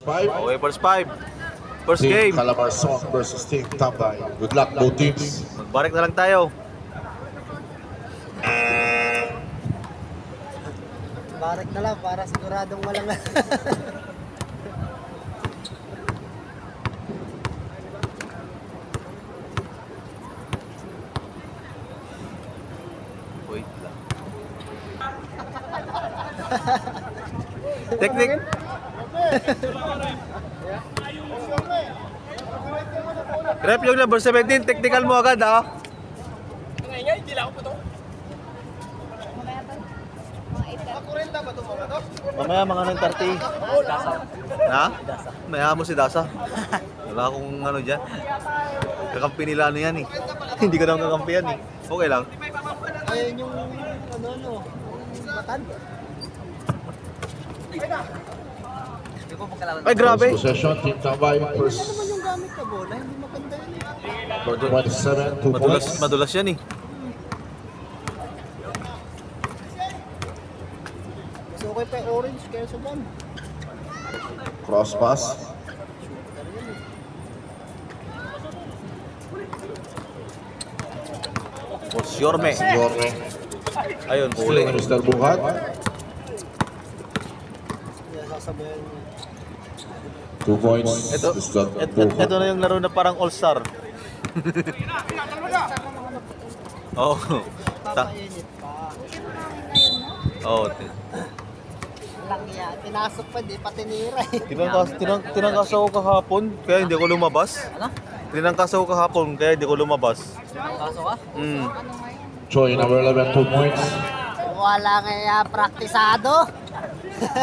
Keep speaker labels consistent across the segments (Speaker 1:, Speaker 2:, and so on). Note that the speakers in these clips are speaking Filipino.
Speaker 1: Okay, first 5. First
Speaker 2: Team
Speaker 1: game.
Speaker 2: Calabarzon versus Team Tambay. Good luck both teams.
Speaker 1: Magbarik na lang tayo.
Speaker 3: Barik na lang para siguradong walang
Speaker 1: Wait lang. Technique. Rep yung number 17, technical mo agad ha. Mamaya mga nang 30. Ha? Maya mo si Dasa. Wala akong ano dyan. Kakampi nila ano yan eh. Hindi ko naman kakampi yan eh. Okay lang.
Speaker 3: ayun yung ano matan.
Speaker 1: Ay grabe.
Speaker 2: First possession, Team Tambay. First
Speaker 3: Ano naman yung gamit ka bola? Hindi maganda yun eh.
Speaker 2: 27, 2 points.
Speaker 1: Madulas yan eh.
Speaker 3: Mas okay pa yung orange kaya sa ban.
Speaker 2: Cross pass.
Speaker 1: Posyorme.
Speaker 2: Yorme.
Speaker 1: Ayun,
Speaker 2: Still
Speaker 1: huli.
Speaker 2: Mr. Buhat.
Speaker 3: Kaya sasabayan niya.
Speaker 2: 2 points.
Speaker 1: Ito,
Speaker 2: Mr.
Speaker 1: ito na yung laro na parang all-star. Oh.
Speaker 3: Papainit pa.
Speaker 1: Oh.
Speaker 3: Lang yan. Pinasok pa di pati nira eh.
Speaker 1: Tinangkas ako kahapon, kaya hindi ko lumabas.
Speaker 3: Ano?
Speaker 1: Tinangkas ako kahapon, kaya hindi ko lumabas.
Speaker 3: Kaso ka?
Speaker 2: Choi, number 11, 2 points.
Speaker 3: Wala kaya praktisado.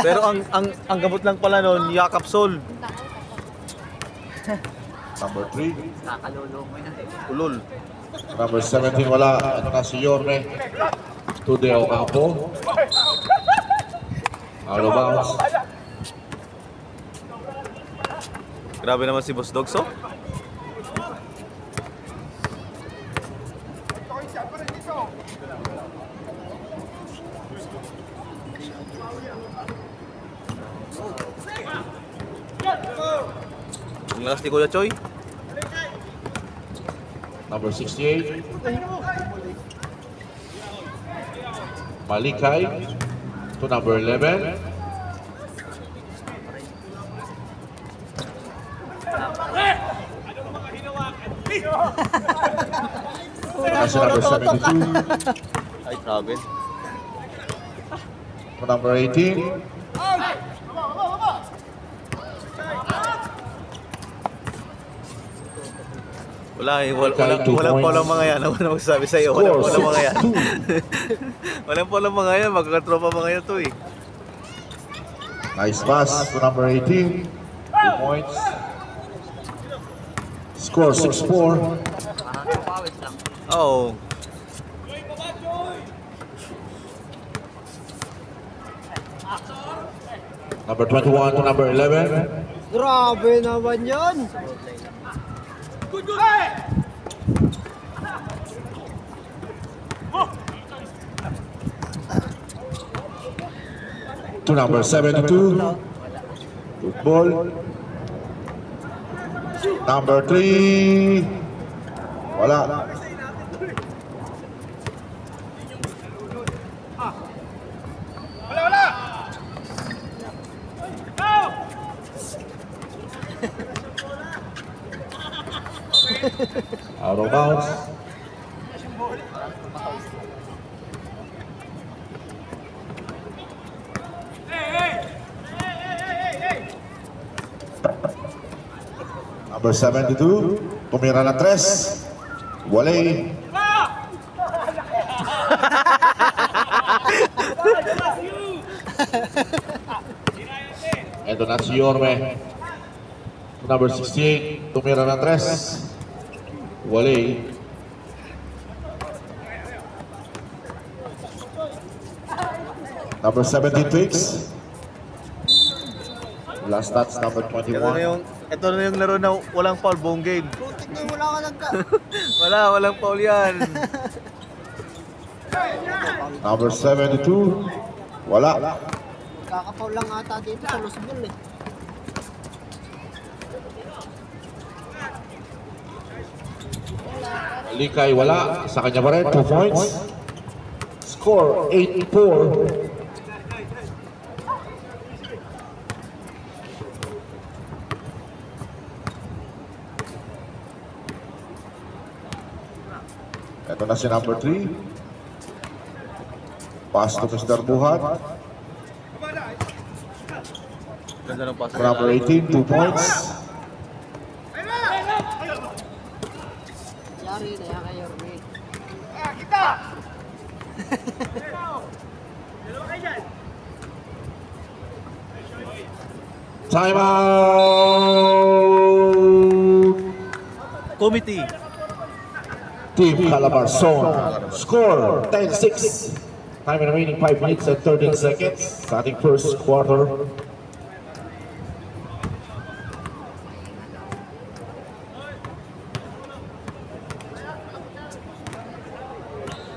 Speaker 1: Pero ang gamot lang pala noon, yakap sol.
Speaker 2: Number 3.
Speaker 3: Kakalulong mo yan.
Speaker 1: Ulol.
Speaker 2: Number 17, wala. Ito na si Yorme. Today Ocampo. Out of bounds.
Speaker 1: Grabe naman si Boss Dogso. Ang lakas ni Kuya Choi.
Speaker 2: Number 68. Malikay. To number 11. Kasi number 72.
Speaker 1: Ay, grabe.
Speaker 2: To number 18.
Speaker 1: Wala eh, walang polang mga yan. Ano na magsasabi sa'yo? Walang polang mga yan. Walang polang mga yan. Magkakatropa mga yan to eh.
Speaker 2: Nice pass to number 18. 2 points. Score 6-4.
Speaker 1: Oo.
Speaker 2: Number 21 to number 11.
Speaker 3: Grabe naman yun.
Speaker 2: To number 72. Football. Number 3. Wala. Out of bounds. Number 72, tumira ng 3. Walay. Ito na si Yorme. Number 68, tumira ng 3. Walay. Number 17 tweaks. Last touch, number 21.
Speaker 1: Ito na yung laro na walang foul buong game.
Speaker 3: Putik na wala ka nagka.
Speaker 1: Walang foul yan.
Speaker 2: Number 72. Wala.
Speaker 3: Kakapaw lang ata dito sa Luzbol eh.
Speaker 2: Likay wala. Sa kanya pa rin. 2 points. Score 8-4. Ito na si number 3. Pass to Mr. Buhat.
Speaker 1: Ganda ng pass.
Speaker 2: Number 18, 2 points.
Speaker 3: Yari na yan kayo, Yorme.
Speaker 2: Time out!
Speaker 1: Committee.
Speaker 2: Team Calabarzon. Score 10-6. Time remaining 5 minutes and 13 seconds. Sa ating first quarter.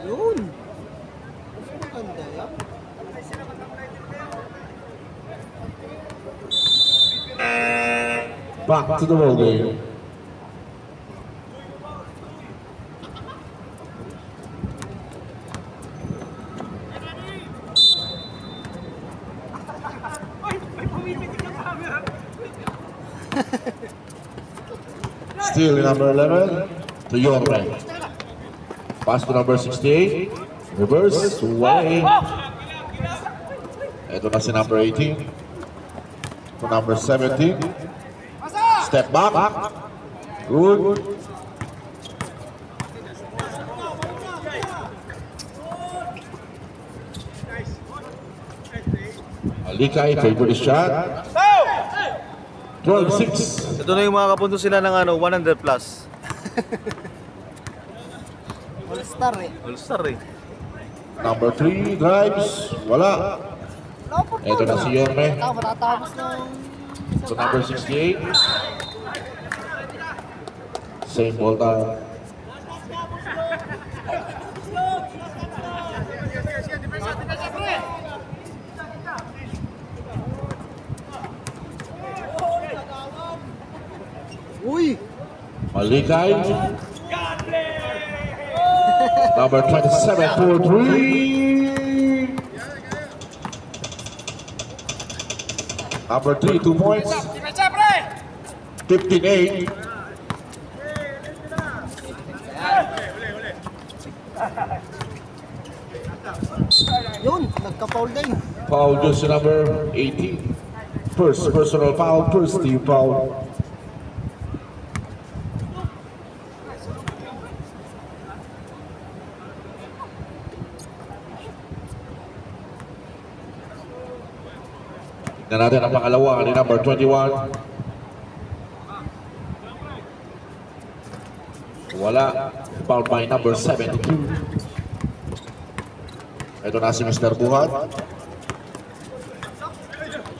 Speaker 3: Yun. Maganda yan.
Speaker 2: Back to the ball game. Still number 11 to Yorme. Pass to number 68. Reverse away. Ito na si number 18 to number 17. Step back. Good. Alikay, favorite shot. 12-6.
Speaker 1: Ito na yung mga kapunto sila ng 100 plus.
Speaker 3: All-star eh.
Speaker 1: All-star eh.
Speaker 2: Number 3 drives. Wala. Ito na si Yorme.
Speaker 3: Matatapos ng...
Speaker 2: So number 68. Same ball time.
Speaker 3: Uy!
Speaker 2: Malikay. Number 27 for 3. Number 3, 2 points. 15-8.
Speaker 3: Yun! Nagka-foul din.
Speaker 2: Foul just number 18. First personal foul, first team foul. Tignan natin ang pangalawa ni number 21. Wala. Foul by number 72. Ito na si Mr. Buhat.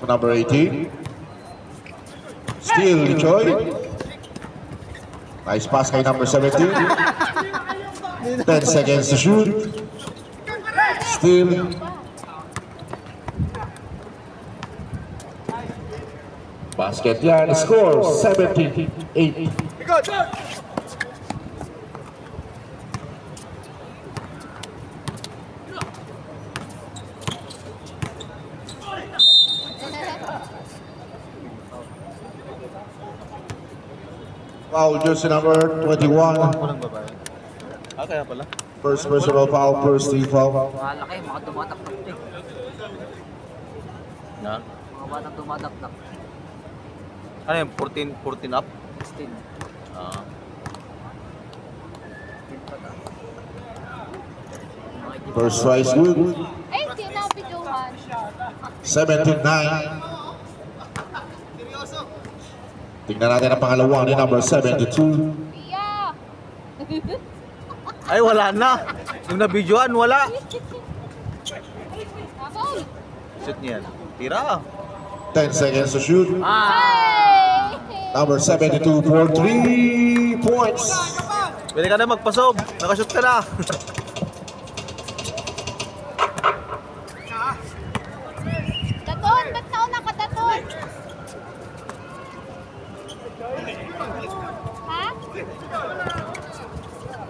Speaker 2: Number 18. Still Lichoy. Nice pass kay number 17. 10 seconds to shoot. Still. Basket yan. Score 17-8. Foul jersey number 21.
Speaker 1: Unang babae. Kaya pala.
Speaker 2: First personal foul, first team foul.
Speaker 3: Wala kayo, mga tumataktak eh.
Speaker 1: Na?
Speaker 3: Mga batang tumataktak.
Speaker 1: Ano yung 14 up?
Speaker 3: 16.
Speaker 1: Ah.
Speaker 2: First try is good.
Speaker 4: Ay, hindi na videohan.
Speaker 2: 17-9. Tingnan natin ang pangalawa ni number 72.
Speaker 4: Yeah.
Speaker 1: Ay, wala na. Yung na-videoan, wala.
Speaker 4: Foul.
Speaker 1: Shoot niyan. Tira.
Speaker 2: 10 seconds to shoot.
Speaker 4: Ay!
Speaker 2: Number 72 for 3 points.
Speaker 1: Pwede ka na magpasob. Nakashoot ka na.
Speaker 4: Daton, ba't nauna ka, Daton? Ha?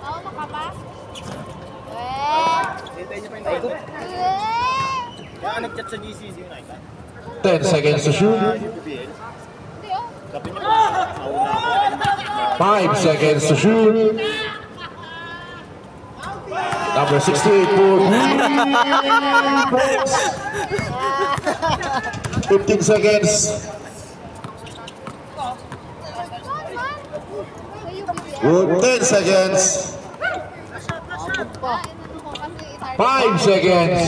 Speaker 4: Nauna ka ba?
Speaker 5: Hintay niyo pa yung tayo. Kaya nag-chat sa GC, hindi mo nakita.
Speaker 2: 10 seconds to shoot.
Speaker 5: BBL.
Speaker 4: Hindi oh.
Speaker 5: Sabi niyo, nauna ako.
Speaker 2: 5 seconds to shoot. Number 68 for Brooks. 15 seconds. Good. 10 seconds. 5 seconds.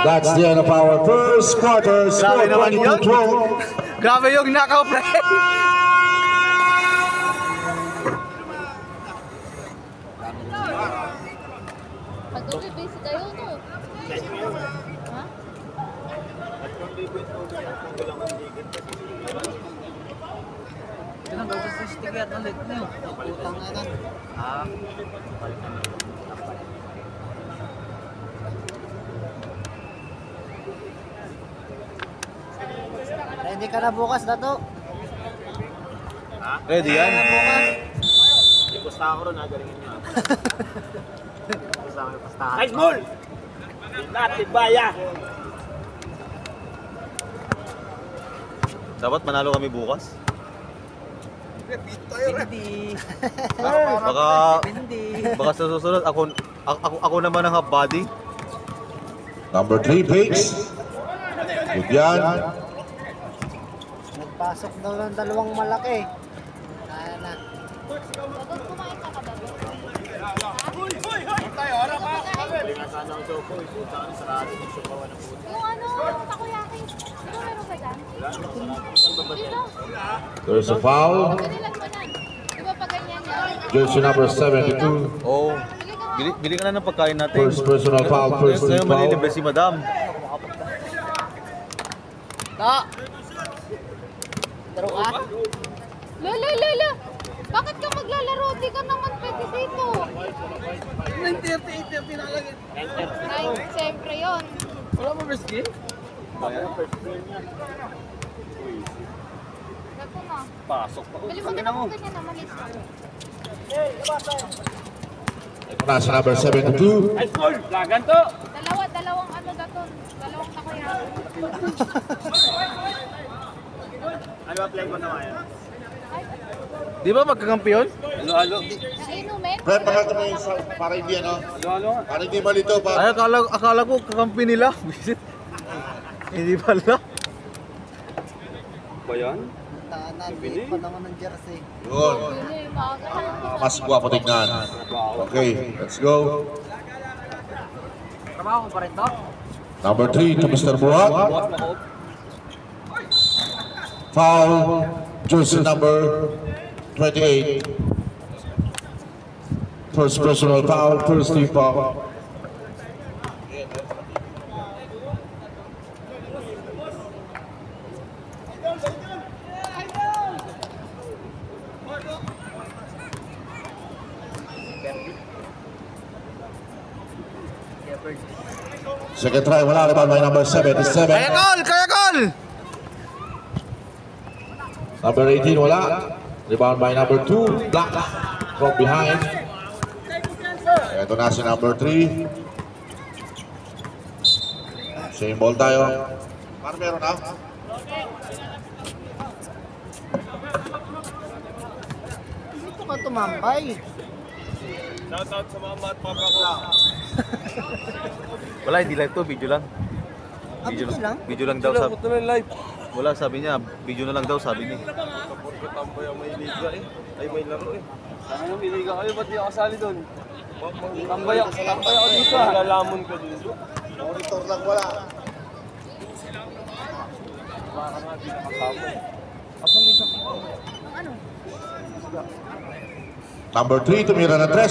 Speaker 2: That's the end of our first quarter. Score
Speaker 1: Grabe naman
Speaker 2: 20
Speaker 1: yun.
Speaker 2: to 12.
Speaker 1: Grabe yung knockout, pre!
Speaker 4: Pag-uwi, busy kayo, no? Ha?
Speaker 3: Ganun, gawin sa sticker ulit na yun. Putang na lang.
Speaker 1: Ah.
Speaker 3: Ready ka na bukas, Dato?
Speaker 1: Ready yan?
Speaker 5: Pusta ako ron, garingin niyo. Pusta ako, pusta ako. Nice ball! Natin baya!
Speaker 1: Dapat manalo kami bukas.
Speaker 3: Hindi.
Speaker 1: Baka sa susunod, ako naman ang half body.
Speaker 2: Number 3, Pace. Good yan.
Speaker 3: Nagpasok daw ng dalawang malaki. Kaya na.
Speaker 4: Dagot, kumain ka ka ba?
Speaker 5: Sana ang sopo, ito, saan sarado ng sopawan ng puto.
Speaker 4: Yung ano, takoyaki. Ano meron ka dyan? Dito.
Speaker 2: There's a foul.
Speaker 4: Pagkanilan mo yan. Di ba pag ganyan yan?
Speaker 2: Jersey number 72.
Speaker 1: Oh, bili ka na ng pagkain natin.
Speaker 2: First personal foul, first team
Speaker 1: Ngayon
Speaker 2: foul.
Speaker 1: malilibre si Madam.
Speaker 3: Ta! Taro ka?
Speaker 4: Lala! Bakit ka maglalaro? Di ka naman pwede dito.
Speaker 3: 9:30, 8:30 na lang.
Speaker 4: Ay, siyempre yun.
Speaker 3: Wala mo best game?
Speaker 4: Dato na.
Speaker 5: Pasok pa.
Speaker 4: Bili mo din ako ganyan na malis.
Speaker 2: Nasa number 72.
Speaker 5: Nice ball! Lagan to!
Speaker 4: Dalawang ano daton. Dalawang takoyaki.
Speaker 5: Ano ba play ko na ngayon?
Speaker 1: Di ba magkakampiyon?
Speaker 5: Halo-halo.
Speaker 4: Nainumin?
Speaker 2: Brad, pakita mo yung para hindi ano,
Speaker 5: Halo-halo nga.
Speaker 2: para hindi malito pa.
Speaker 1: Ay, akala ko kakampi nila. Hindi pala.
Speaker 5: Ba yan?
Speaker 3: Tanan, hindi pa naman ng jersey.
Speaker 2: Yun.
Speaker 4: Yun yung maaga.
Speaker 2: Mas gwapo tignan. Okay, let's go.
Speaker 3: Trabaho ko pa rin to?
Speaker 2: Number 3 to Mr. Buhat. Foul, jersey number 28. First personal foul, first team foul. Second try, wala naman by number 77.
Speaker 1: Kaya call!
Speaker 2: Number 18, wala. Rebound by number 2, Black from behind. Ito na si number 3. Same ball tayo. Para meron na.
Speaker 3: Dito ka tumambay.
Speaker 5: Shoutout sa mama at papa ko.
Speaker 1: Wala, hindi live to, video lang.
Speaker 3: Video lang?
Speaker 1: Video lang daw sabi.
Speaker 5: Ito na live.
Speaker 1: Wala, sabi niya, video na lang daw sabi niya.
Speaker 5: Kapag tambay ang may liga eh. Ay may laro eh. Ano yung may liga kayo? Ba't di ako kasali doon? Tambay ako dito ah. Lalamon ka dito.
Speaker 2: Monitor lang wala.
Speaker 5: Baka nga di nakasama. Asan yung sa
Speaker 4: Ano?
Speaker 2: Number 3, tumira na 3.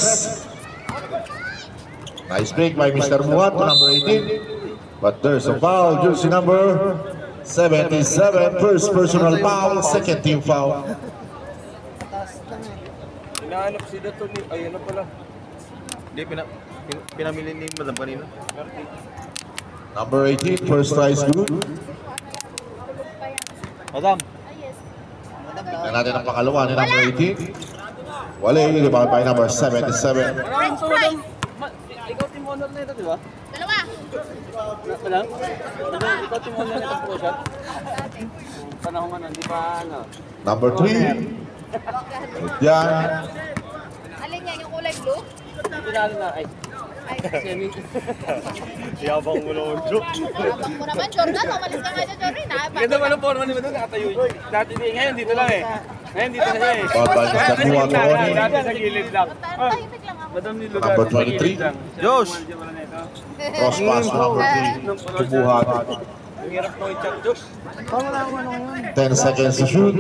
Speaker 2: Nice break by Mr. Muat to number 18. But there's a foul, jersey number 77. First personal foul, second team foul.
Speaker 3: Taas lang eh.
Speaker 5: Hinahanap si Dato ni... Ay ano pala.
Speaker 1: Hindi, pinamili ni Madam kanina.
Speaker 2: Number 18, first try is good.
Speaker 1: Madam,
Speaker 4: Ay, yes.
Speaker 3: Madam,
Speaker 2: Tingnan natin ang pangalawa ni number 18. Wale, rebound by number 77.
Speaker 5: Maraming tulong. Ikaw team honor na ito, di ba?
Speaker 4: Dalawa.
Speaker 5: Walang? Ikaw team honor na ito po shot? Panahon nga na, di ba ano?
Speaker 2: Number 3. Yan.
Speaker 4: Alin yan, yung kulay blue?
Speaker 5: Pinalo na, ay. Semi.
Speaker 1: Yabang mo naman, Joe.
Speaker 4: Habang mo naman, Jordan. Umalis ka nga dyan, Jordan.
Speaker 5: Ganda pa ng forma ni Madon, nakatayo yun. Dati di, ngayon dito lang eh. Ngayon dito na siya eh.
Speaker 2: Babay na sa buwan ko ni
Speaker 5: Dati sa gilid lang.
Speaker 4: Tahimik lang ako.
Speaker 5: Madam ni lugar.
Speaker 2: Number
Speaker 5: sa gilid
Speaker 2: 23.
Speaker 5: lang.
Speaker 1: Josh!
Speaker 2: cross pass to number 3. Tubuhan.
Speaker 5: Ang hirap ko i-chat, Josh.
Speaker 2: 10 seconds to shoot.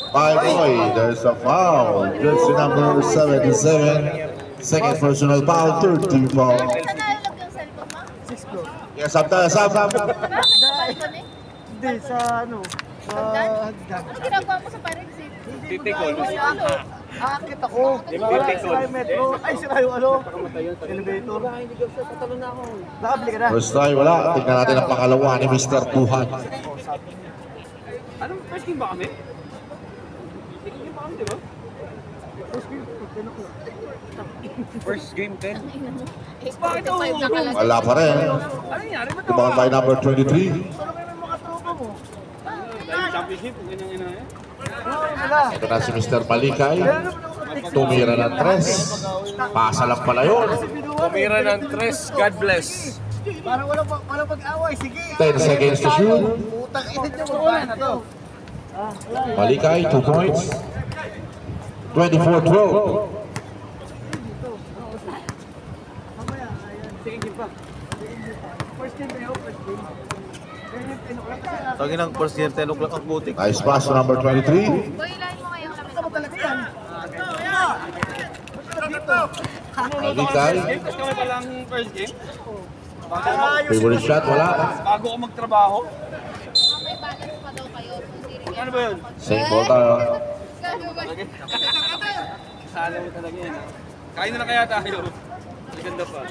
Speaker 2: By boy, there's a foul. Jersey number 77. Second personal foul, third team foul.
Speaker 4: Saan nalalap yung cellphone mo?
Speaker 2: Yes, up tayo, up.
Speaker 4: Bakit sa balcony eh?
Speaker 3: Hindi, sa ano? Sa hagdan.
Speaker 4: Ano ginagawa mo sa parents eh?
Speaker 5: Titikol.
Speaker 3: Akit ako.
Speaker 5: Di ba,
Speaker 3: Wala,
Speaker 5: titikol?
Speaker 3: sira yung metro. Ay, sira yung ano? Elevator. Nakabili ka na.
Speaker 2: First try, wala. Tingnan natin ang pangalawa ni Mr. Tuhan.
Speaker 5: Anong first game ba kami? Second game ba kami, di ba? First game 10. Bakit ako?
Speaker 2: Wala pa rin.
Speaker 5: Ano nangyari? Ba't
Speaker 2: Tubuhan by number 23.
Speaker 3: Solo kayo ng mga tropa mo.
Speaker 5: Dahil championship, ganyan ina yan.
Speaker 3: Wala.
Speaker 2: Ito na si Mr. Malikay. Tumira ng tres. Pasa lang pala yun.
Speaker 5: Tumira ng tres, God bless.
Speaker 3: Parang wala pag-away. Sige.
Speaker 2: 10 seconds to shoot.
Speaker 3: Utang init nyo. Wala na to.
Speaker 2: Malikay, 2 points. 24-12.
Speaker 5: Second game pa.
Speaker 3: First game kayo. First game.
Speaker 1: Tawagin ng first year, 10 o'clock ang butik.
Speaker 2: Nice pass to number 23.
Speaker 4: Boy, ilahin mo ngayon kami.
Speaker 3: Ano talaga yan?
Speaker 2: Malikay.
Speaker 5: Game, tapos kami palang first game.
Speaker 2: Favorite shot, wala.
Speaker 5: Bago ako magtrabaho.
Speaker 4: May balance pa daw kayo. Hindi rin yan.
Speaker 5: Ano ba yun?
Speaker 2: Same ball tayo.
Speaker 4: Gano'n ba?
Speaker 5: Sala mo talaga yan. Kain na kaya tayo. Maganda pa.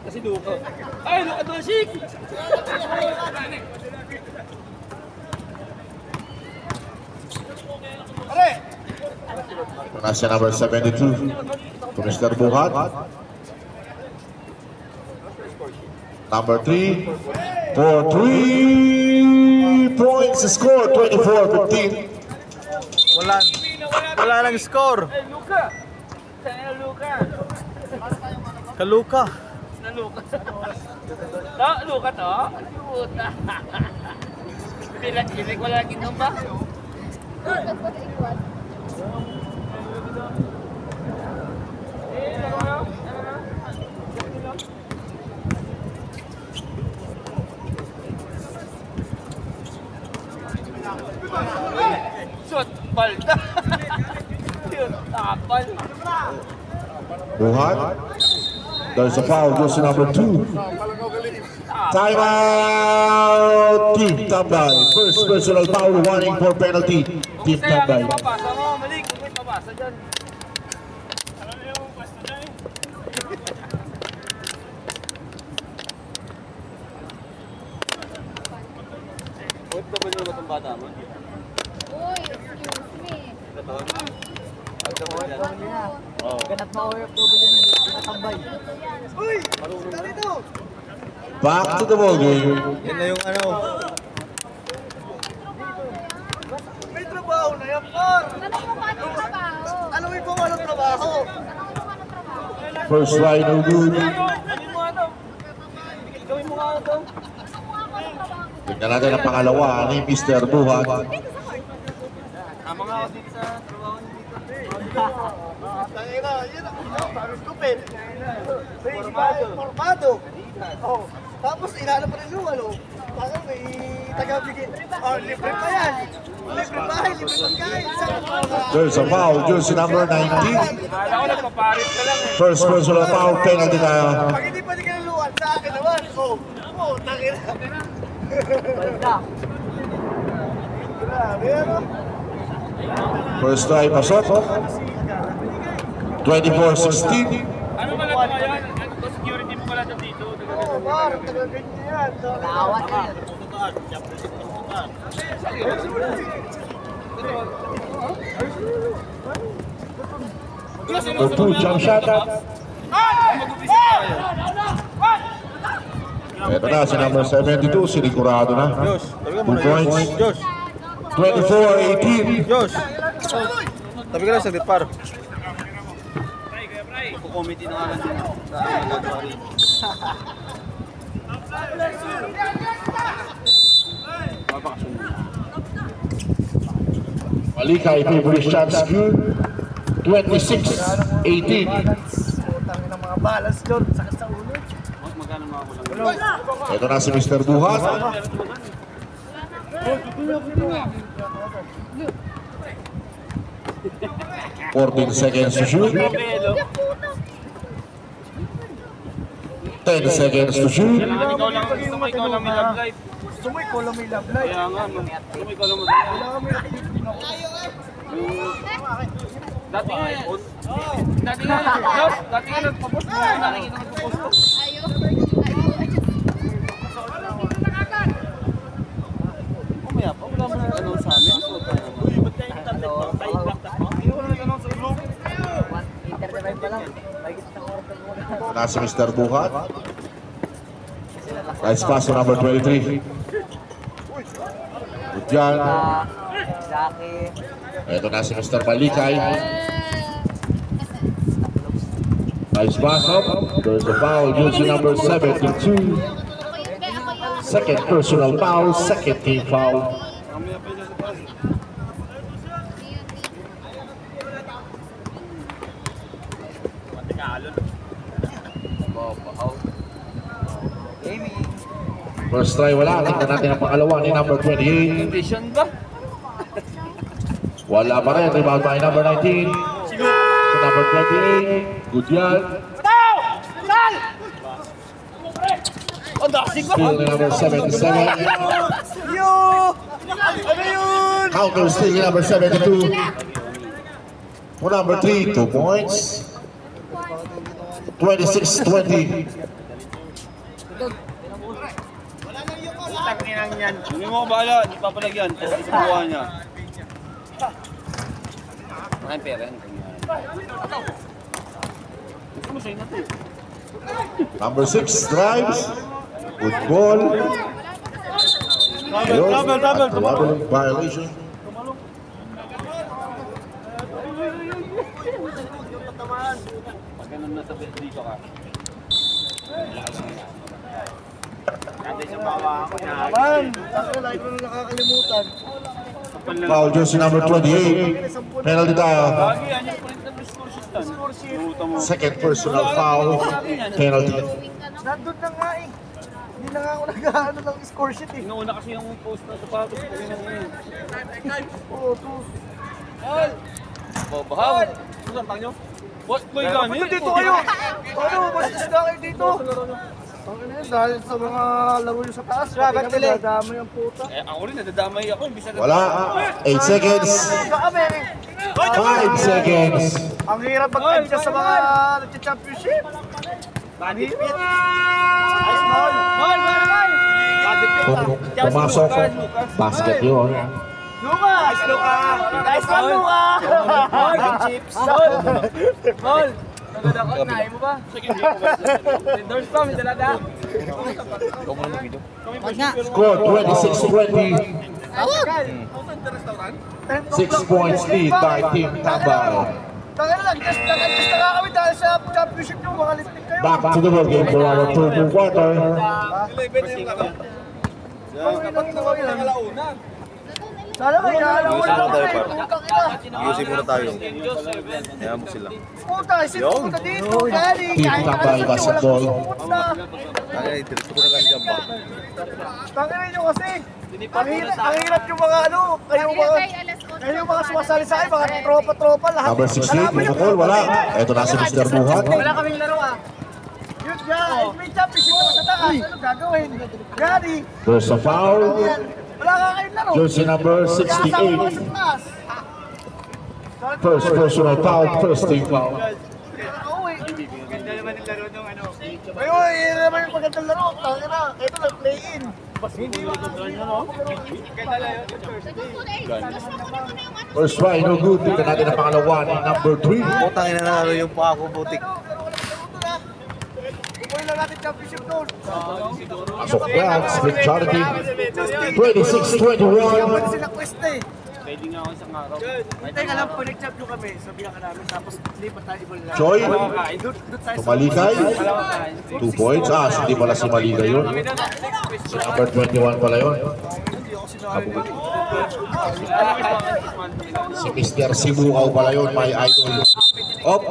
Speaker 5: Kasi Luka. Ay, Luka Doncic!
Speaker 2: Ito na siya number 72. To Mr. Buhat. Number 3. For 3 points score. 24-15.
Speaker 1: Wala lang score.
Speaker 5: Ay, Luka! Saan na Luka?
Speaker 1: Kaluka.
Speaker 5: Na Luka. Luka to? Luka. Hindi ko lang inom ba? Shot, balda. Yun, tapal.
Speaker 2: Buhat. There's a foul. Goes to number 2. Timeout. Team Tambay. First personal foul. Warning for penalty. Team
Speaker 5: Kaya
Speaker 2: Tambay.
Speaker 5: nga mapasa mo, malik. May mapasa dyan. What the ba ba itong bata mo?
Speaker 4: Uy, excuse me.
Speaker 3: Ganap na OFW ng pinatambay. Uy! Dito!
Speaker 2: Back to the ball game.
Speaker 1: Yan na yung ano.
Speaker 3: May trabaho na yan, Por!
Speaker 4: Tanong mo paano yung trabaho?
Speaker 3: Ano may kung anong trabaho?
Speaker 4: Tanong mo paano trabaho?
Speaker 2: First try, no good.
Speaker 5: Gawin mo nga ito. Gawin mo nga ito.
Speaker 2: Tingnan natin ang pangalawa ni Mr. Buhat.
Speaker 5: Tama nga ako dito sa trabaho niyo dito.
Speaker 3: Tangina, yun ako. Parang stupid. Formado. Oh. Tapos inaano pa rin yung ano. Parang may taga-bigay. Oh, libre pa yan. Libre bahay, libre pagkain.
Speaker 2: There's a foul. Jersey number 19.
Speaker 5: Akala ko nagpaparis ka lang eh.
Speaker 2: First personal foul. Penalty tayo.
Speaker 3: Pag hindi pa din kinaluan, sa akin naman. Oh, tangina. Grabe, ano?
Speaker 2: First try, pasok. 24-16.
Speaker 5: Ano pala ito ngayon? Security mo pala ito dito.
Speaker 3: Oo, parang taga-ganyan yan. Lawat yan.
Speaker 2: The two jump shot. Ito na si number 72, sinigurado na.
Speaker 1: Josh, tabi ka
Speaker 2: 2
Speaker 1: muna.
Speaker 2: points.
Speaker 1: Josh,
Speaker 2: 24-18.
Speaker 1: Josh. Tabi ka lang saglit par.
Speaker 5: Kukomiti na nga lang din sa nagagawa rin.
Speaker 2: Malikay favorite shot skill. 26-18.
Speaker 3: Utang ng mga balance doon. Sakit sa ulo.
Speaker 5: Magkano mga kulang?
Speaker 2: Ito na si Mr. Buhat. 14 seconds to shoot. 10 seconds to shoot.
Speaker 5: Ikaw lang may love life.
Speaker 3: Gusto mo ikaw lang may love life.
Speaker 5: Kaya nga, gusto mo ikaw lang mag-life. Dati nga yun. Dati nga nagpo-post mo. Nakikita nagpo-post ko.
Speaker 4: Ayaw.
Speaker 5: Umaya pa, wala mo nag-announce sa amin. So, ba't kayo internet ba? Kayo lang tapos. Hindi ko na nag-announce sa group.
Speaker 2: Ito na si Mr. Buhat. Nice pass to number 23. Good job. Ito na si Mr. Malikay. Nice pass up. There's a foul. Jersey number 72. Second personal foul. Second team foul. First try wala. Tingnan natin ang pangalawa ni number 28.
Speaker 5: Vision ba?
Speaker 2: Wala pa rin. Rebound by number 19. So number 28. Good yan. Steal ni number 77.
Speaker 3: Yo! Ano yun?
Speaker 2: Counter steal ni number 72. For number 3, 2 points. 26-20.
Speaker 5: Hindi mo ko bahala, hindi papalagyan. Kasi sa buwan niya. Maraming pera yan. Gusto mo sa'yo natin.
Speaker 2: Number 6 drives. Good ball. Double violation.
Speaker 5: Pag ganun na sa dito ka. Dati sa bawa ako na.
Speaker 3: Man! Ako lang ito na nakakalimutan.
Speaker 2: Foul jersey number 28. Penalty tayo.
Speaker 5: Lagi yan yung kulit na score sheet tan. Luta mo.
Speaker 2: Second personal foul. Penalty.
Speaker 3: Nandun na nga eh. Hindi na nga ako nag-ano ng score sheet eh.
Speaker 5: Inuuna kasi yung post na sapatos ko yun.
Speaker 3: Oo, tus.
Speaker 5: Babahaw. Saan tang nyo? What? Boy gani?
Speaker 3: Ba't dito kayo? Ano? Bastos na kayo dito? Ang ina yun, dahil sa mga laro nyo sa taas. Pati kami nadadamay ang puta.
Speaker 5: Eh ako rin nadadamay ako. Imbis na
Speaker 2: Wala. 8 seconds.
Speaker 3: Kami.
Speaker 2: 5 seconds.
Speaker 3: Ang hirap mag-adjust sa mga nag-championship.
Speaker 5: Badipit.
Speaker 3: Nice ball.
Speaker 2: Kung pumasok, basket yun.
Speaker 3: Lucas! Nice one, Lucas! Chips.
Speaker 5: Mol! Nagad ako, nahin mo ba? Second game ko ba? Doors pa, may dalada.
Speaker 2: Score 26-20. 6 points lead by Team Tambay.
Speaker 3: Tangina lang, nag-adjust na nga kami dahil sa championship nyo, mga lipit kayo.
Speaker 2: Back to the ball game for our third quarter.
Speaker 3: Sana kayo naalawan
Speaker 1: Ayusin
Speaker 3: lang
Speaker 1: mo tayo,
Speaker 3: kayo,
Speaker 1: par.
Speaker 3: putang ina.
Speaker 1: Ayusin muna tayo. Kaya mo sila.
Speaker 3: Puta, isip mo na dito, Gary.
Speaker 2: Team
Speaker 3: Kahit
Speaker 2: Tambay
Speaker 3: ano sa
Speaker 2: basketball.
Speaker 3: puta.
Speaker 1: Kaya diretso ko na lang dyan ba?
Speaker 3: Tangina nyo kasi. Ang hirap yung mga ano, kayo mga sumasali sa akin, mga tropa-tropa lahat.
Speaker 2: Number 68, bumukol, wala. Ito na si Mr. Buhat.
Speaker 3: Wala kaming laro ah. Yun nga, may championship naman sa taas. Ano gagawin? Gary,
Speaker 2: There's a foul.
Speaker 3: wala ka kayong laro.
Speaker 2: Jersey number
Speaker 3: Kaya kasama ka
Speaker 2: 68.
Speaker 3: sa taas.
Speaker 2: First personal foul, first team foul.
Speaker 3: Oo eh. Ayun, yun naman yung magandang laro. Tangin na, ito nag-play-in. Hindi mo
Speaker 2: First try, no good. Tignan natin ang pangalawa ni number 3.
Speaker 1: Putang ina na ano yung paa ko, butik.
Speaker 3: Kukuhin lang natin championship doon.
Speaker 2: Pasok yan, split charity. 26-21.
Speaker 3: Pwede sila quest na eh.
Speaker 5: Pwede nga ako isang araw.
Speaker 3: Teka lang, pag nag-champion kami, sabihan ka namin, tapos lipat tayo ibang lang.
Speaker 2: Joy,
Speaker 3: Doon tayo sa...
Speaker 2: Tumalikay. 2 points. Hindi pala si Maligay yun. Si number 21 pala yun. Si Mr. Sibukaw pala yun, my idol. Op.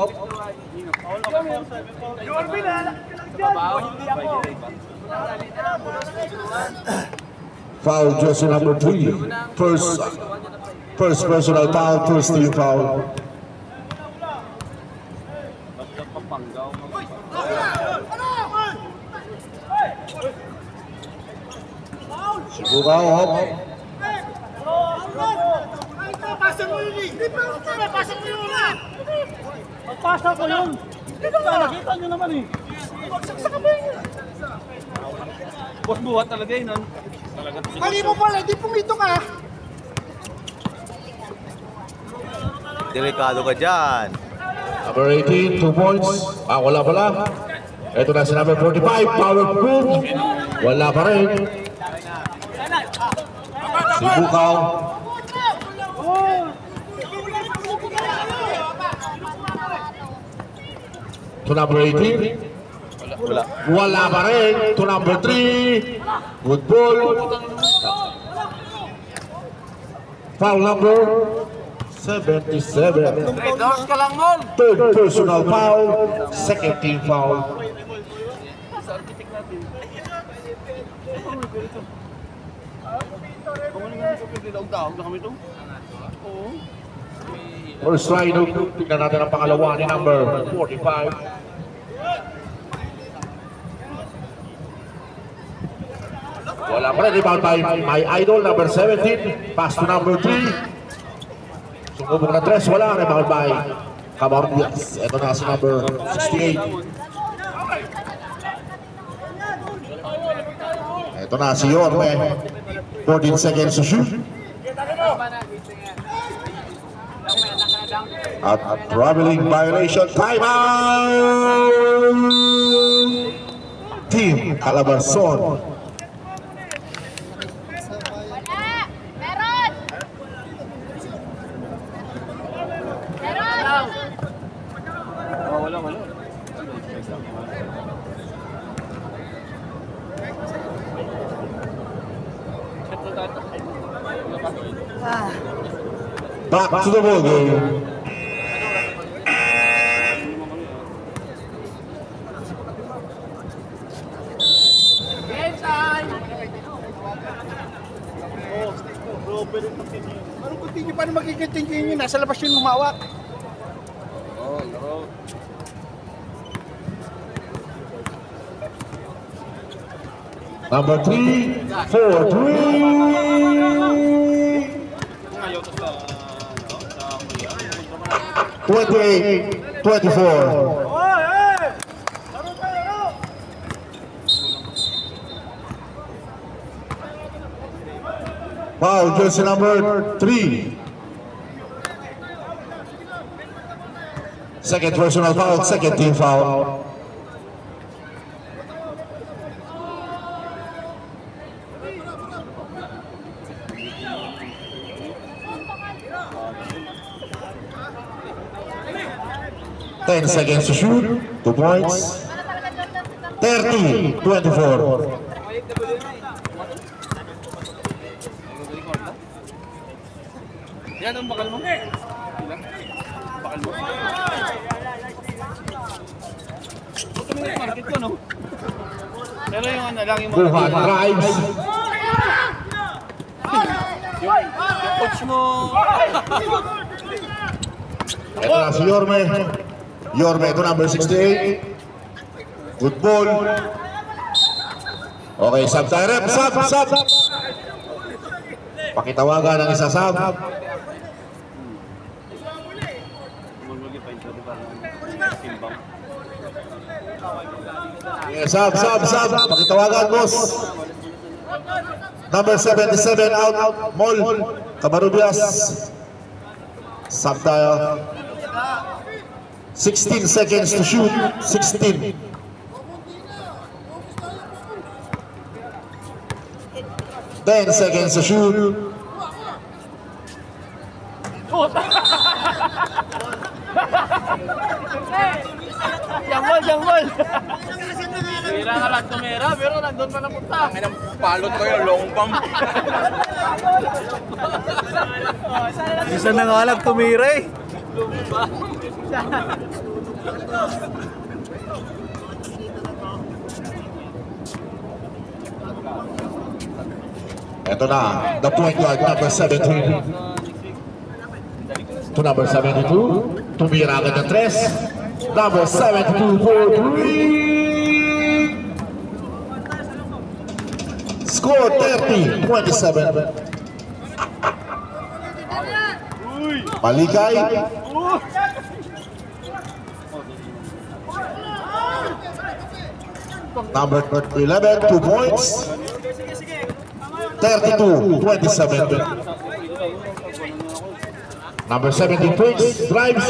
Speaker 2: Foul, jersey number 3. First personal foul, first team foul. Sibukaw, op.
Speaker 3: Pasa mo yun eh! Pasa mo yun ah! Pasa ko yun! Dito ba? Nakita nyo naman eh! Bagsak sa kamay niya!
Speaker 5: Boss buhat talaga yun.
Speaker 3: Mali mo pala, di pumito ka!
Speaker 1: Delikado ka dyan.
Speaker 2: Number 18, 2 points. Wala pala. Ito na si number 45, power proof. Wala pa rin. Sibukaw. To number 18.
Speaker 1: Wala.
Speaker 2: Wala pa rin. To number 3. Good ball. Foul number 77.
Speaker 5: Ka lang, Mon!
Speaker 2: Third personal foul. Second team foul. First try, no. Tignan natin ang pangalawa ni number 45. Wala pa rin. Rebound by my idol, number 17. Pass to number 3. Sumubok na 3. Wala. Rebound by Camardias. Ito na si number 68. Ito na si Yorme. 14 seconds to shoot. At traveling violation. Timeout! Team Calabarzon.
Speaker 4: Meron! Meron!
Speaker 5: Wala.
Speaker 2: Back to the ball game.
Speaker 3: Anong continue? Paano magkikitingin yun? Nasa labas yun humawak.
Speaker 2: Number 3, 4-3. 28-24. Foul, jersey number 3. Second personal foul, second team foul. Ten seconds to shoot, 2 points. 30-24.
Speaker 5: Yan ang bakal mo. Bakal mo. Ito mo yung market ko, no? Pero yung ano lang yung
Speaker 2: Buhan drives.
Speaker 5: yung coach mo.
Speaker 2: Ito na si Yorme. Yorme, ito number 68. Good ball. Okay, sub tayo rep. Sub. Pakitawagan ang isa sub. Sub. Pakitawagan, boss. Number 77 out. Mol. Cabarubias. Sub tayo. 16 seconds to shoot. 16. Ten seconds to shoot.
Speaker 5: Jambol! Tira ka lang tumira, pero nandun pa napunta. Ang palot ko yung long pump.
Speaker 1: Isa na nga lang tumira eh.
Speaker 2: Ito na, the point guard, number 17. To number 72. Tumira agad ng 3. Number 72 for 3. Score 30-27. Malikay. Number 11, 2 points. 32-27. Number 17 Prince drives.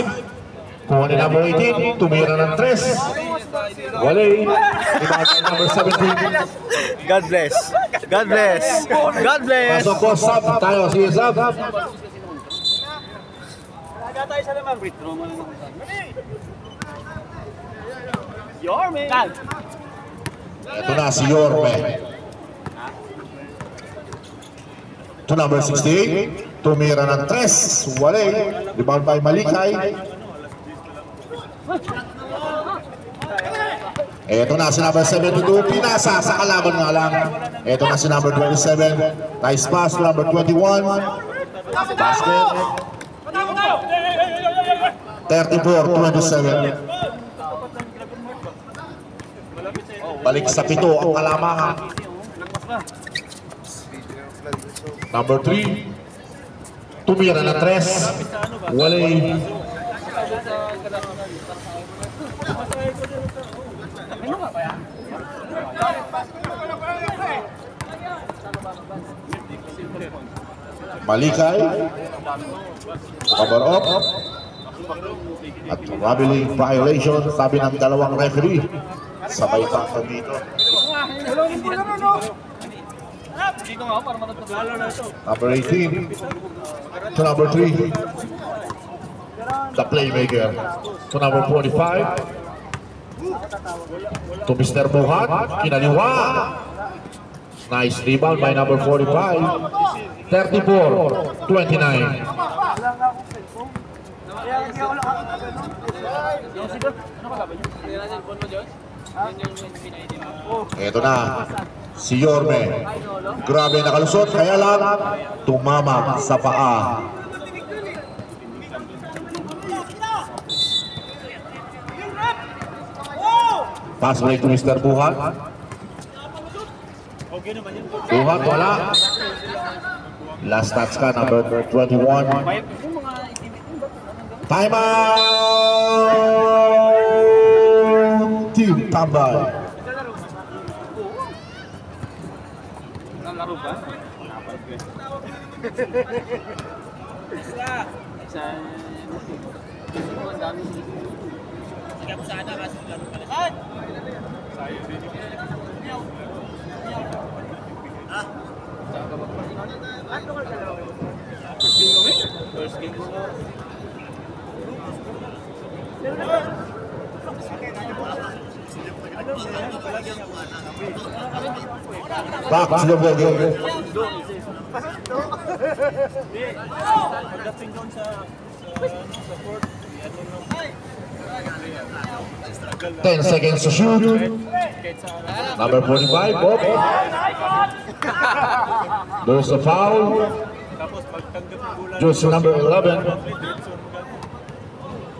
Speaker 2: Kuha ni number 18. Tumira ng 3. Walay. Number 17.
Speaker 1: God bless. God bless. God bless.
Speaker 2: Pasok ko, sub. Tayo, sige, sub.
Speaker 5: Laga tayo sa naman. Withdraw mo lang. Yorme!
Speaker 2: Ito na si Yorme. To number 68. Tumira ng 3. Walay. Rebound by Malikay. Ito na si number 72. Pinasa sa kalaban nga lang. Ito na si number 27. Nice pass. Number 21. Basket. 34-27. Balik sa 7 ang kalamangan. Number 3. Tumira na 3. Walay. Malikay. Cover up. At traveling violation, sabi ng dalawang referee. Sabay pa dito. Number 18 to number 3. The playmaker. To number 45. To Mr. Buhat. Kinaliwa. Nice rebound by number 45. 34-29. Ito na si Yorme. Grabe nakalusot, kaya lang tumama sa paa. Pass break to Mr. Buhat. Buhat wala. Last touch ka, number 21. Time out! Team tambay. Back to the ball. Ten seconds to shoot. Number 45, Bob. There's a foul. Just number 11.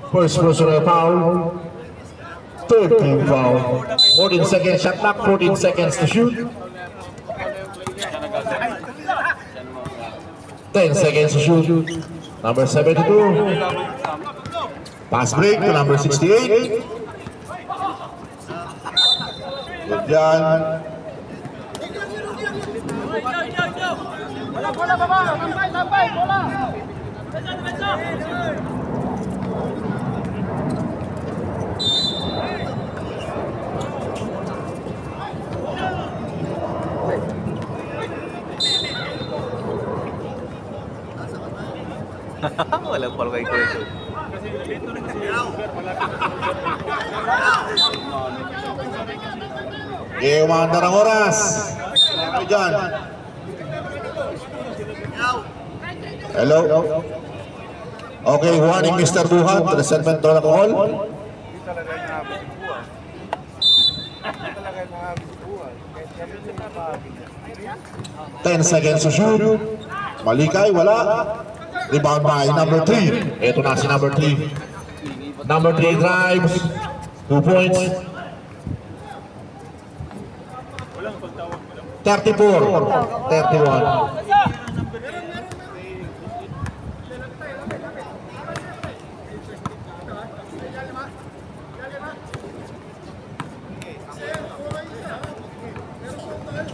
Speaker 2: First personal foul. Third team foul. 14 seconds shot clock, 14 seconds to shoot. 10 seconds to shoot. Number 72. Pass break to number 68. Good yan.
Speaker 1: Walang palo kay Kuya.
Speaker 2: Okay, umanda ng oras. Ano dyan? Hello? Okay, warning Mr. Buhat, resentment to alcohol. 10 seconds to shoot. Malikay, wala. Rebound by number 3. Ito na si number 3. Number 3 drives. 2 points. 34-31.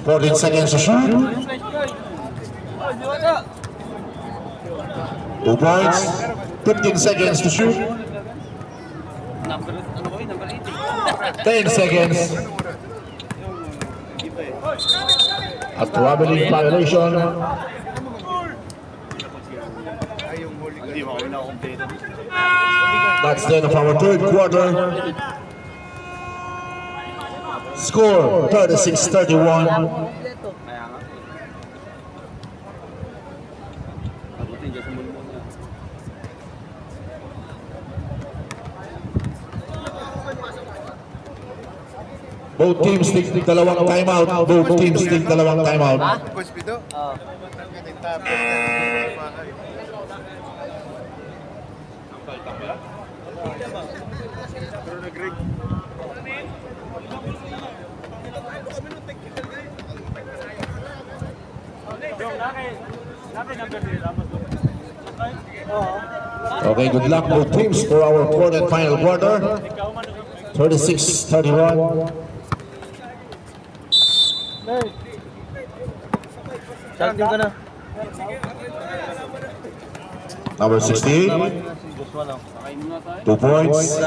Speaker 2: Fourteen seconds to shoot. 2 points. 15 seconds to shoot. 10 seconds. A traveling violation. That's the end of our third quarter. Score 36-31. Both teams take dalawang timeout. Both teams take dalawang timeout. Okay, good luck both teams for our fourth and final quarter. 36-31.
Speaker 1: Champion ka na.
Speaker 2: Number 68. 2 points.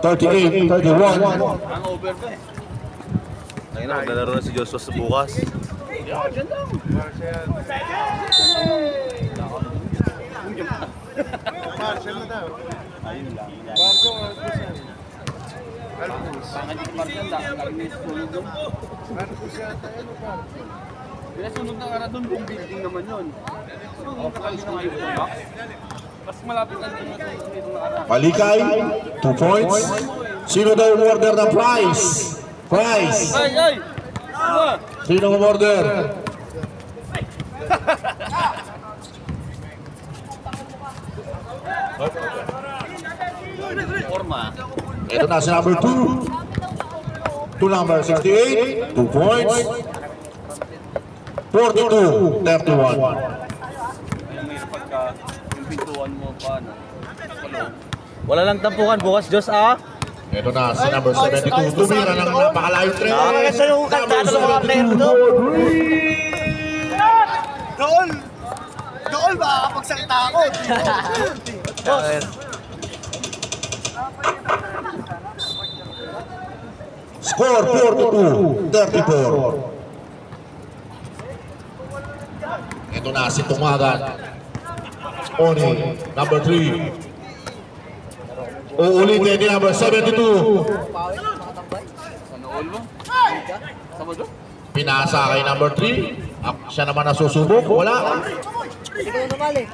Speaker 2: 38-31.
Speaker 1: Ayun na, maglalaro na si Joshua sa bukas.
Speaker 5: Sunod na nga doon, buong building naman yun. Mas malapit na dito na
Speaker 2: Malikay, 2 points. Sino daw umorder ng prize? Prize!
Speaker 5: Ay!
Speaker 2: Sino umorder? Ito na si number 2. To number 68, 2 points. 42-31.
Speaker 5: Yung pintuan mo pa, no?
Speaker 1: Wala lang tampukan bukas, Diyos ah.
Speaker 2: Ito na si number 72. Tumira ng napakalayo 3.
Speaker 3: Nakakaganda yung kantado ng mga player doon. Doon, makakapagsalita ako.
Speaker 2: Score 42-34. Ito na si Tumagan. Oni, number 3. Uulitin ni number 72. Pinasa kay number 3. Siya naman nasusubok. Wala.
Speaker 3: Ikaw naman eh.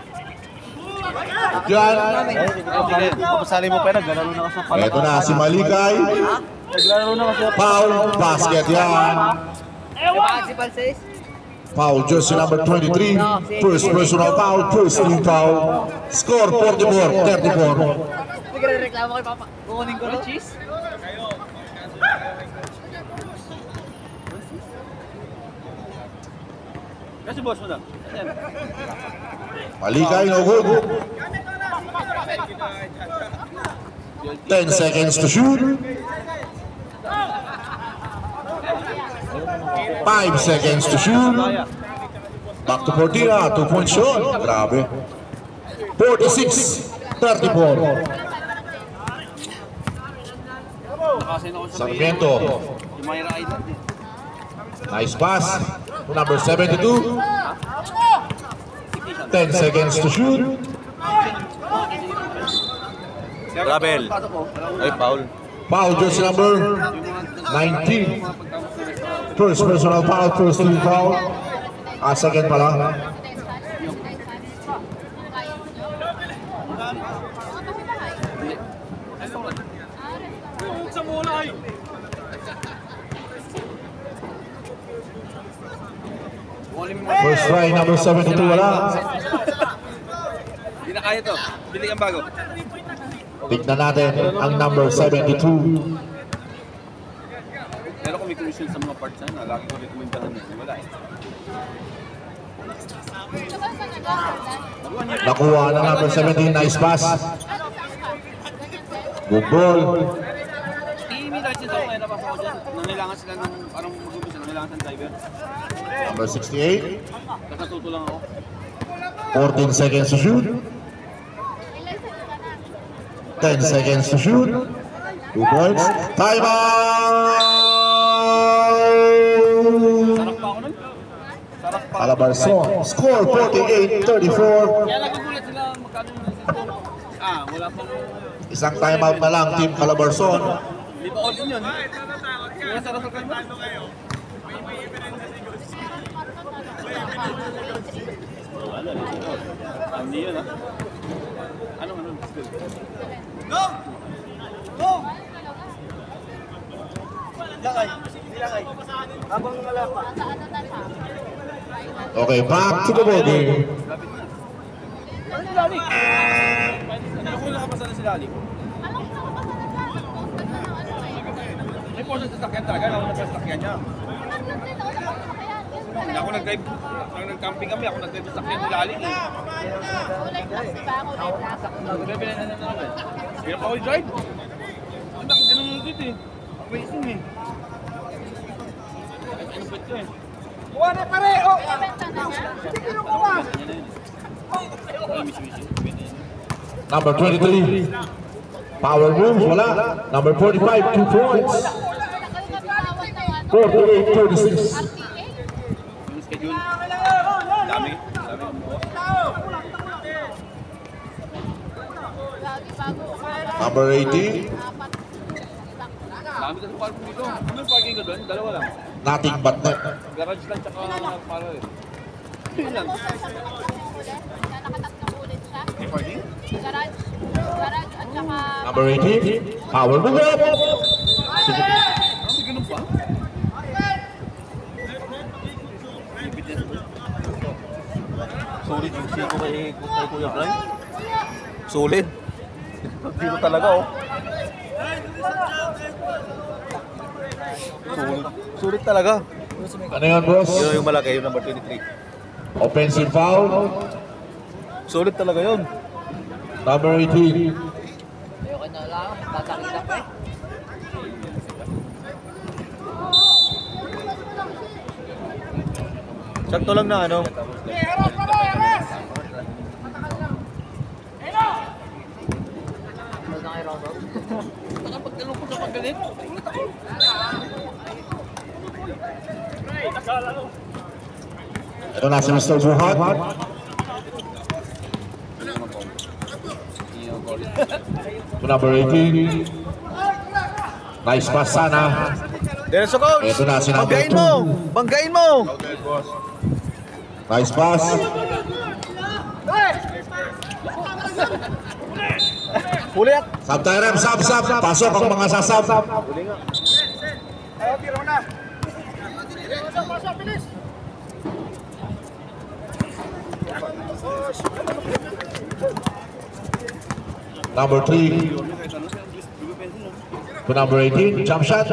Speaker 2: Diyan.
Speaker 1: Kapasali mo pa yun, naglalaro na kasi pala.
Speaker 2: Ito na si Malikay.
Speaker 1: Naglalaro na kasi.
Speaker 2: Foul. Basket yan. Foul jersey number 23. First personal foul. First team foul. Score 44-34.
Speaker 3: Nagre-reklamo kay Papa. Kukunin ko no? Cheese?
Speaker 5: Kasi boss mo na.
Speaker 2: Malikay, no good. 10 seconds to shoot. 5 seconds to shoot. Back to Portilla, 2-point shot. Grabe. 46-34. Sarmiento. Nice pass to number 72. 10 seconds to shoot.
Speaker 1: Gravel. Ay, foul.
Speaker 2: Foul jersey number 19. First personal foul, first team foul. Second pala. First try number 72 wala.
Speaker 5: Hindi na kaya to. Bili kang bago.
Speaker 2: Tignan natin ang number 72.
Speaker 5: Pero kung may commission sa mga parts na, lagi ko rekomendahan na. Wala eh.
Speaker 2: Nakuha na number 17. Nice pass. Good ball.
Speaker 5: May license ako kaya napasa ko dyan. Nangailangan sila ng parang mag-umpisa. Nangailangan ng driver.
Speaker 2: Number 68.
Speaker 5: Nakatuto lang ako.
Speaker 2: 14 seconds to shoot. 10 seconds to shoot. 2 points. Time out!
Speaker 5: Sarap pa ako nun. Sarap pa.
Speaker 2: Calabarzon. Score 48-34.
Speaker 5: Kaya nagugulat sila magkano yung license ko. Wala pang...
Speaker 2: Isang timeout na lang, Team Calabarzon.
Speaker 5: Di ba all in yun? Kaya sarap sa kayo. Hindi yun Anong?
Speaker 3: Go! Go! Lakay. Lakay. Habang wala pa.
Speaker 2: Okay, back to the ball game.
Speaker 5: Ano si Lali? Ano ko nakapasa na si Lali? May portion sa sakyan talaga. Ako nagpasakyan niya. Ako nag-drive. Nang nag-camping kami, ako nag-drive sa sakyan ni Lali eh. Nag-drive na naman. Hirap ako i-drive. Ang laki din ng dito eh. Ang racing eh. Ano ba ito eh?
Speaker 3: Kuha na pare! Oh! Hindi ko kuha!
Speaker 2: Number 23. Power moves, wala. Number 45, 2 points. 48-36.
Speaker 5: Yung schedule. Dami.
Speaker 2: Number 80.
Speaker 5: Dami kasi parking dito. Ano yung parking ko doon? Dalawa lang.
Speaker 2: Nothing but net.
Speaker 5: Garage lang tsaka para eh. Yun lang. May parking?
Speaker 4: Garage at saka...
Speaker 2: Number 80. Power move up.
Speaker 5: May ganun pa?
Speaker 1: Solid yung siko kay Kuya Brian. Solid. Dito talaga oh. Solid talaga.
Speaker 2: Ano yun, boss?
Speaker 1: Yun yung malaki, yung number 23.
Speaker 2: Offensive foul.
Speaker 1: Solid talaga yun.
Speaker 2: Number 18.
Speaker 1: Sakto lang na ano.
Speaker 5: Pag ganun ko sa paggalit.
Speaker 2: Ito na si Mr. Buhat. To number 18. Nice pass sana.
Speaker 1: Diretso coach.
Speaker 2: Ito na si number
Speaker 1: Banggain mo.
Speaker 2: 2.
Speaker 1: Banggain mo.
Speaker 2: Nice pass.
Speaker 1: Huli at.
Speaker 2: Sub tayo rep, sub. Pasok ang mga sasab.
Speaker 3: Ayaw, tiro na! Pasok, bilis!
Speaker 2: Number 3. To number 18. Jump shot.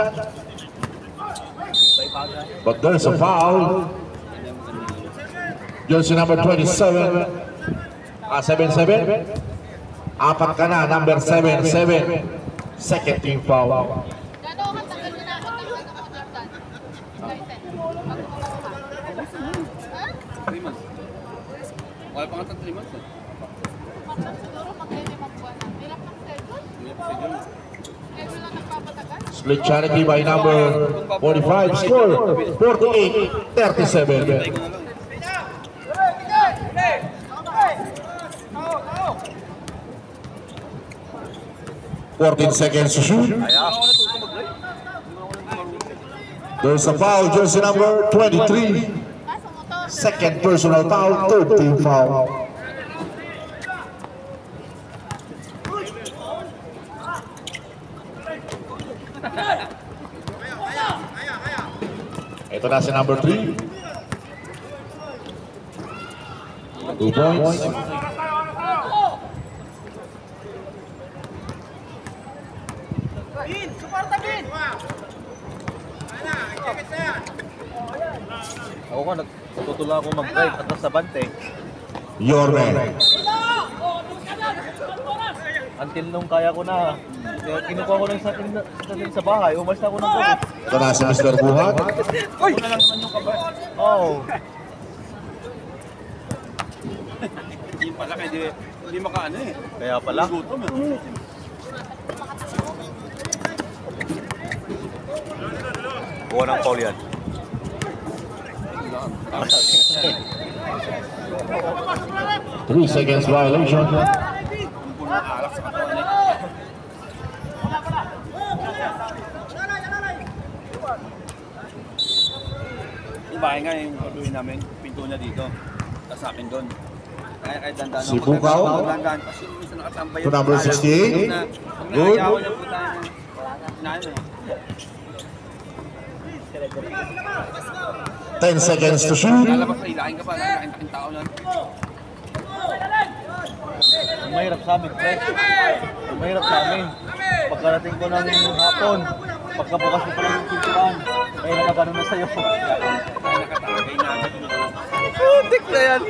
Speaker 2: But there's a foul. Jersey number 27. 7-7. Apat ka na, number 7-7. Second team foul.
Speaker 4: Gano'n katagal na ako tagal ng motor doon?
Speaker 5: Wala pa nga sa 3 months.
Speaker 4: Siguro mag-limang buwan na. Hirap ng schedule. Schedule lang nagpapatagal.
Speaker 2: Split charity by number 45. Score 48-37. 14 seconds to shoot. There's a foul, jersey number 23. Second personal foul, third team foul. Ito na si number 3. 2 points.
Speaker 1: Ako nga, natutula ako mag-drive at nasa bante.
Speaker 2: Your man.
Speaker 1: Until nung kaya ko na, kaya kinukuha ko lang sa atin sa bahay, umalis na ako ng gabi.
Speaker 2: Ito na si Mr. Buhat.
Speaker 1: Uy! Oo.
Speaker 5: Hindi pala kaya hindi makaano eh.
Speaker 1: Kaya pala.
Speaker 5: Gutom eh.
Speaker 1: Kuha ng call yan.
Speaker 2: 3 seconds violation.
Speaker 5: Yung bahay nga yung patuloy namin, pinto niya dito. Tapos sa akin doon. Kahit dandaan
Speaker 2: Si Bukaw.
Speaker 5: Dandaan kasi minsan nakatambay.
Speaker 2: To number 68. Good.
Speaker 5: Ayaw niya po tayo. Inaano eh.
Speaker 2: 10 seconds to shoot.
Speaker 5: Lalabas na ilahin ka pa, lalaking tao na.
Speaker 1: Ang mahirap sa amin, pre. Ang mahirap sa amin. Pagkarating ko ng hapon, pagkabukas ko pa lang yung pintuan, may nakagano na sa'yo.
Speaker 5: Nakatagay namin.
Speaker 1: Putik na yan.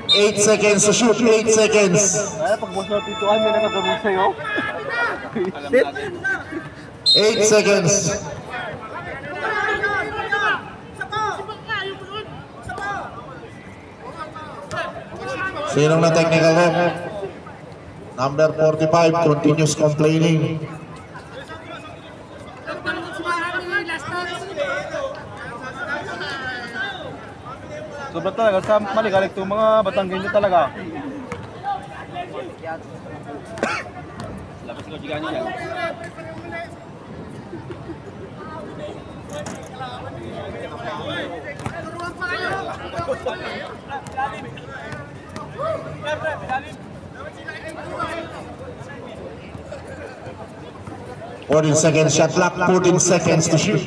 Speaker 2: 8 seconds to shoot. 8 seconds.
Speaker 1: Kaya pagbukas ng pintuan, may nakagano sa'yo.
Speaker 5: Alam natin.
Speaker 2: 8 seconds. Sinong na technical rep? Number 45 continues complaining.
Speaker 1: Sobra talaga, sa maligalig itong mga Batanggenyo talaga.
Speaker 5: Labas ko siya niya.
Speaker 2: Fourteen seconds shot clock. 14 seconds to shoot.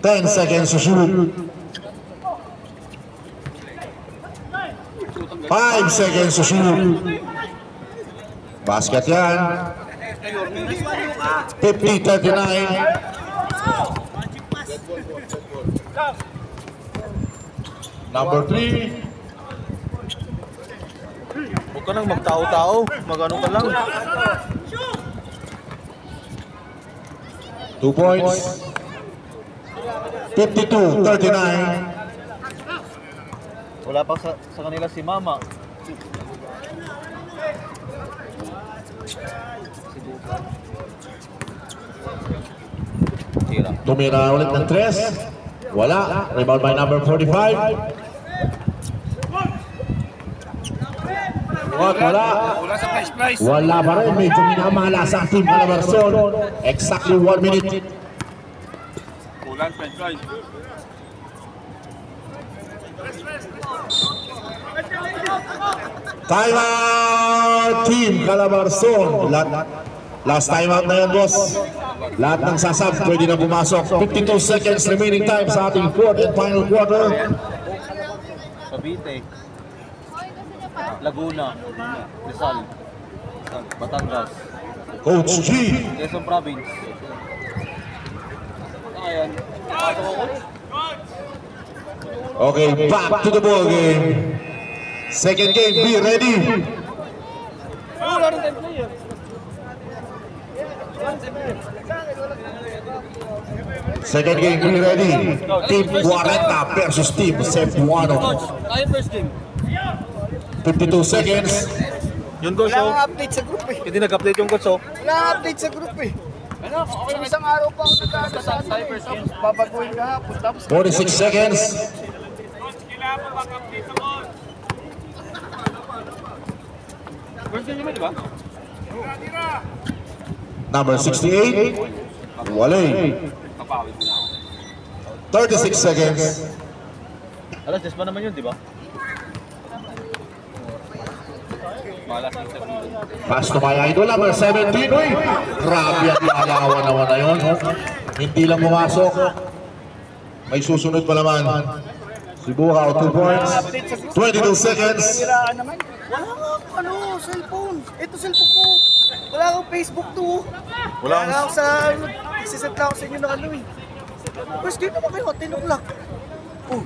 Speaker 2: Ten seconds to shoot. 5 seconds to shoot. Basket yan. 50-39. Number 3.
Speaker 1: Huwag ka nang magtao-tao. Mag-ano ka lang.
Speaker 2: 2 points. 52-39.
Speaker 1: Wala pa sa kanila si Mama. Tira.
Speaker 2: Tumira ulit ng 3. Wala. Rebound by number 45. Wala.
Speaker 5: Wala sa price.
Speaker 2: Wala pa rin. Medyo minamala sa Team Calabarzon. Exactly 1 minute.
Speaker 5: Kulang price.
Speaker 2: Time out, Team Calabarzon. Last time out na yan, boss. Lahat ng sasab pwede na pumasok. 52 seconds remaining time sa ating fourth and final quarter.
Speaker 1: Cavite. Laguna. Rizal. Batangas.
Speaker 2: Coach G.
Speaker 1: Quezon Province. Ayan.
Speaker 2: Okay, back to the ball game. Second game, be ready. Second game, be ready. Team 40 versus Team Cebuano.
Speaker 5: Tayo first game.
Speaker 2: 52 seconds.
Speaker 1: Yun coach,
Speaker 3: Wala
Speaker 1: oh.
Speaker 3: kang update sa group eh.
Speaker 1: Hindi nag-update yung coach, oh.
Speaker 3: Wala kang update sa group eh. Isang araw pa ako nagkakasama. Tapos babaguhin ka hapon. Tapos
Speaker 2: 46 seconds.
Speaker 5: First game yun, di ba?
Speaker 2: Number 68. Wale. 36 seconds.
Speaker 1: Alas, just pa naman yun, di ba?
Speaker 2: Pass to my idol, number 17. Uy, grabe ang lalawan naman na yun. Hindi lang pumasok. May susunod pa naman. Sibukaw, 2 points. 22 seconds.
Speaker 3: Wala nga ako, cellphone. Ito cellphone ko. Wala akong Facebook to.
Speaker 1: Wala
Speaker 3: Wala ako sa, isiset lang ako sa inyo na ano eh. First game naman kayo, 10 o'clock. Oh,